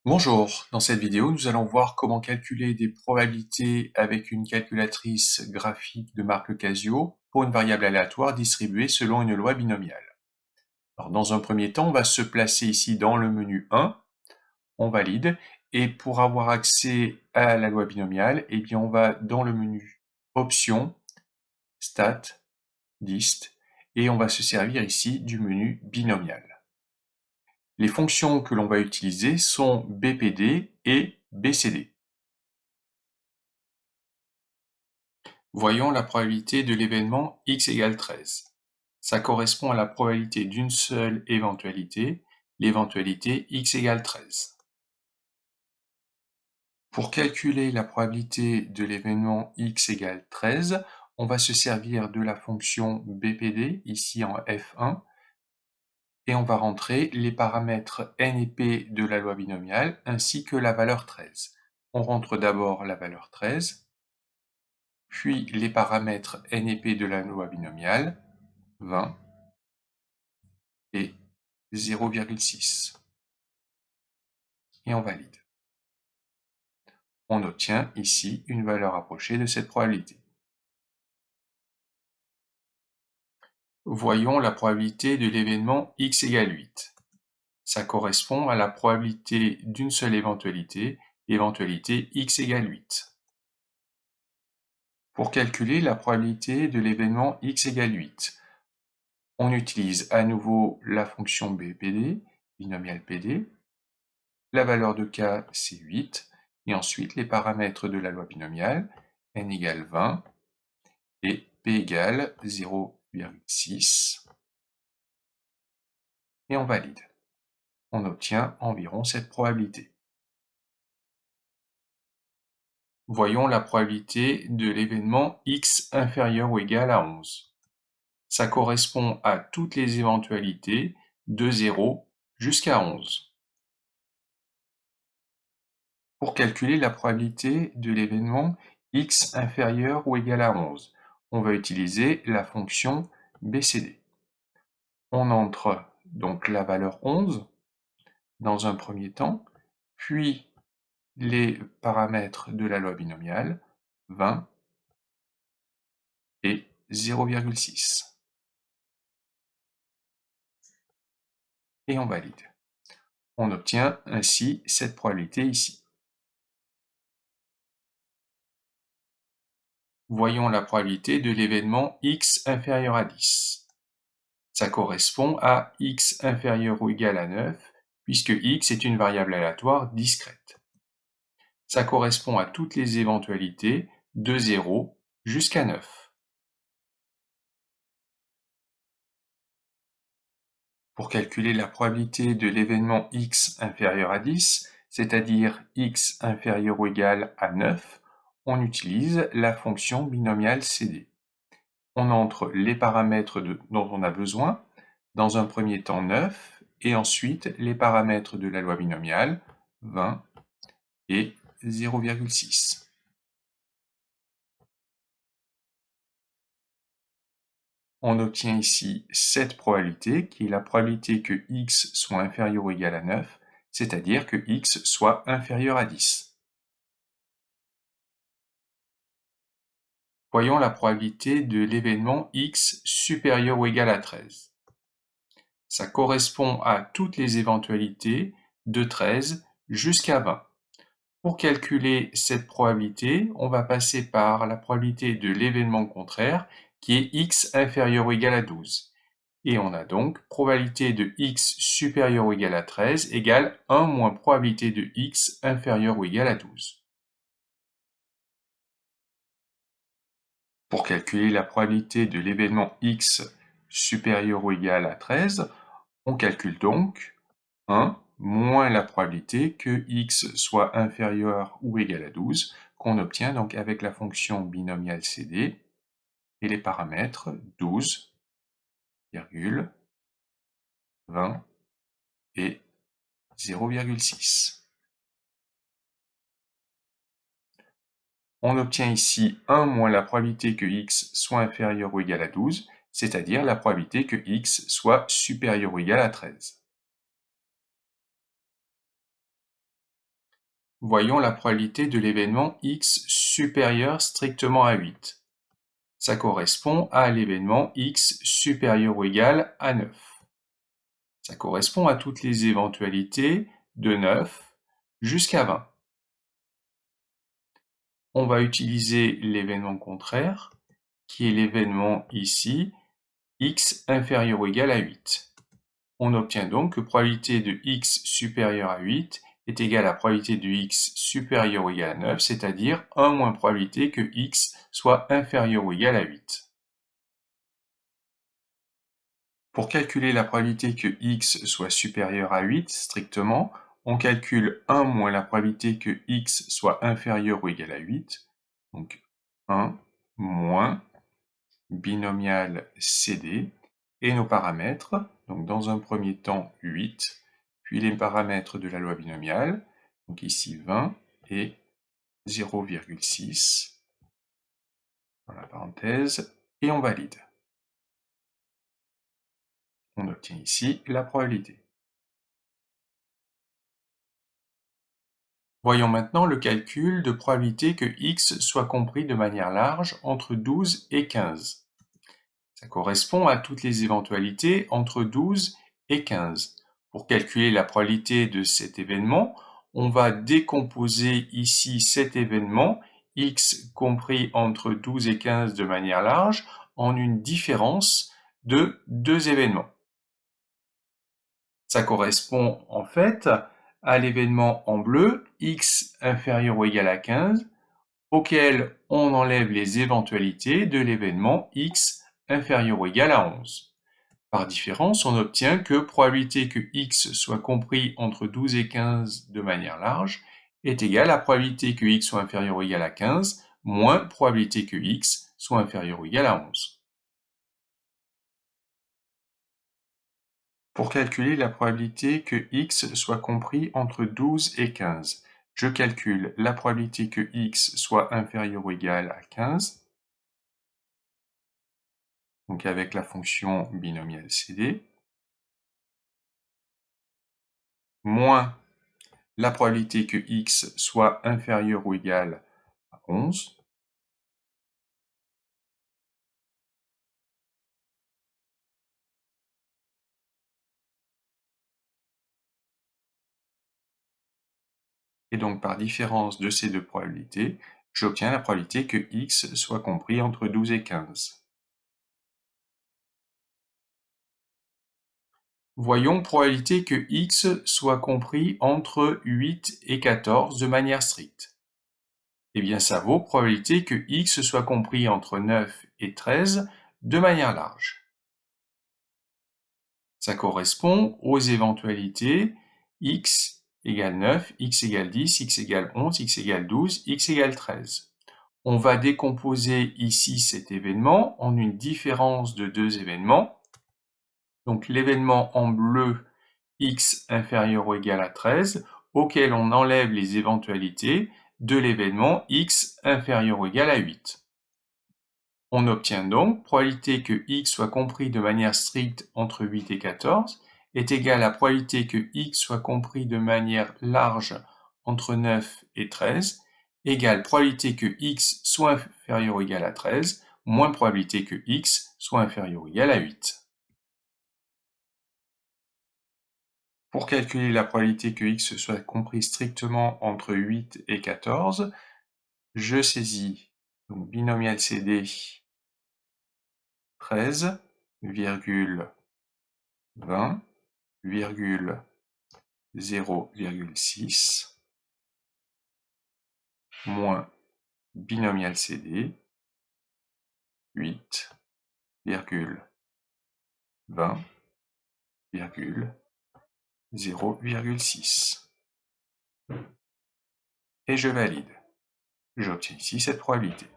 Bonjour, dans cette vidéo, nous allons voir comment calculer des probabilités avec une calculatrice graphique de marque Casio pour une variable aléatoire distribuée selon une loi binomiale. Alors, dans un premier temps, on va se placer ici dans le menu 1, on valide, et pour avoir accès à la loi binomiale, eh bien, on va dans le menu Options, Stat, Dist, et on va se servir ici du menu binomial. Les fonctions que l'on va utiliser sont BPD et BCD. Voyons la probabilité de l'événement x égale 13. Ça correspond à la probabilité d'une seule éventualité, l'éventualité x égale 13. Pour calculer la probabilité de l'événement x égale 13, on va se servir de la fonction BPD, ici en F1, et on va rentrer les paramètres n et p de la loi binomiale, ainsi que la valeur 13. On rentre d'abord la valeur 13, puis les paramètres n et p de la loi binomiale, 20 et 0,6. Et on valide. On obtient ici une valeur approchée de cette probabilité. Voyons la probabilité de l'événement x égale 8. Ça correspond à la probabilité d'une seule éventualité, l'éventualité x égale 8. Pour calculer la probabilité de l'événement x égale 8, on utilise à nouveau la fonction BPD, binomial PD. La valeur de k, c'est 8. Et ensuite, les paramètres de la loi binomiale, n égale 20 et p égale 0,6. Et on valide. On obtient environ cette probabilité. Voyons la probabilité de l'événement x inférieur ou égal à 11. Ça correspond à toutes les éventualités de 0 jusqu'à 11. Pour calculer la probabilité de l'événement x inférieur ou égal à 11, on va utiliser la fonction BCD. On entre donc la valeur 11 dans un premier temps, puis les paramètres de la loi binomiale, 20 et 0,6. Et on valide. On obtient ainsi cette probabilité ici. Voyons la probabilité de l'événement x inférieur à 10. Ça correspond à x inférieur ou égal à 9, puisque x est une variable aléatoire discrète. Ça correspond à toutes les éventualités de 0 jusqu'à 9. Pour calculer la probabilité de l'événement x inférieur à 10, c'est-à-dire x inférieur ou égal à 9, on utilise la fonction binomiale CD. On entre les paramètres dont on a besoin, dans un premier temps 9, et ensuite les paramètres de la loi binomiale, 20 et 0,6. On obtient ici cette probabilité, qui est la probabilité que x soit inférieur ou égal à 9, c'est-à-dire que x soit inférieur à 10. Voyons la probabilité de l'événement x supérieur ou égal à 13. Ça correspond à toutes les éventualités de 13 jusqu'à 20. Pour calculer cette probabilité, on va passer par la probabilité de l'événement contraire, qui est x inférieur ou égal à 12. Et on a donc probabilité de x supérieur ou égal à 13 égale 1 moins probabilité de x inférieur ou égal à 12. Pour calculer la probabilité de l'événement x supérieur ou égal à 13, on calcule donc 1 moins la probabilité que x soit inférieur ou égal à 12, qu'on obtient donc avec la fonction binomiale CD, et les paramètres 12, 20 et 0,6. On obtient ici 1 moins la probabilité que x soit inférieur ou égal à 12, c'est-à-dire la probabilité que x soit supérieur ou égal à 13. Voyons la probabilité de l'événement x supérieur strictement à 8. Ça correspond à l'événement x supérieur ou égal à 9. Ça correspond à toutes les éventualités de 9 jusqu'à 20. On va utiliser l'événement contraire, qui est l'événement ici, x inférieur ou égal à 8. On obtient donc que probabilité de x supérieur à 8 est égale à probabilité de x supérieur ou égal à 9, c'est-à-dire 1 moins probabilité que x soit inférieur ou égal à 8. Pour calculer la probabilité que x soit supérieur à 8 strictement, on calcule 1 moins la probabilité que x soit inférieur ou égal à 8. Donc 1 moins binomial CD et nos paramètres, donc dans un premier temps 8, puis les paramètres de la loi binomiale, donc ici 20 et 0,6 dans la parenthèse, et on valide. On obtient ici la probabilité. Voyons maintenant le calcul de probabilité que x soit compris de manière large entre 12 et 15. Ça correspond à toutes les éventualités entre 12 et 15. Pour calculer la probabilité de cet événement, on va décomposer ici cet événement, x compris entre 12 et 15 de manière large, en une différence de deux événements. Ça correspond en fait à l'événement en bleu, x inférieur ou égal à 15, auquel on enlève les éventualités de l'événement x inférieur ou égal à 11. Par différence, on obtient que probabilité que x soit compris entre 12 et 15 de manière large est égale à probabilité que x soit inférieur ou égal à 15 moins probabilité que x soit inférieur ou égal à 11. Pour calculer la probabilité que x soit compris entre 12 et 15, je calcule la probabilité que x soit inférieur ou égal à 15, donc avec la fonction binomiale CD, moins la probabilité que x soit inférieur ou égal à 11, et donc par différence de ces deux probabilités, j'obtiens la probabilité que x soit compris entre 12 et 15. Voyons probabilité que x soit compris entre 8 et 14 de manière stricte. Eh bien, ça vaut probabilité que x soit compris entre 9 et 13 de manière large. Ça correspond aux éventualités x égale 9, x égale 10, x égale 11, x égale 12, x égale 13. On va décomposer ici cet événement en une différence de deux événements. Donc l'événement en bleu, x inférieur ou égal à 13, auquel on enlève les éventualités de l'événement x inférieur ou égal à 8. On obtient donc probabilité que x soit compris de manière stricte entre 8 et 14 est égale à probabilité que x soit compris de manière large entre 9 et 13 égale probabilité que x soit inférieur ou égal à 13 moins probabilité que x soit inférieur ou égal à 8. Pour calculer la probabilité que x soit compris strictement entre 8 et 14, je saisis donc binomial CD 13, 20, 0,6 moins binomial CD 8, 20, 0,6. Et je valide. J'obtiens ici cette probabilité.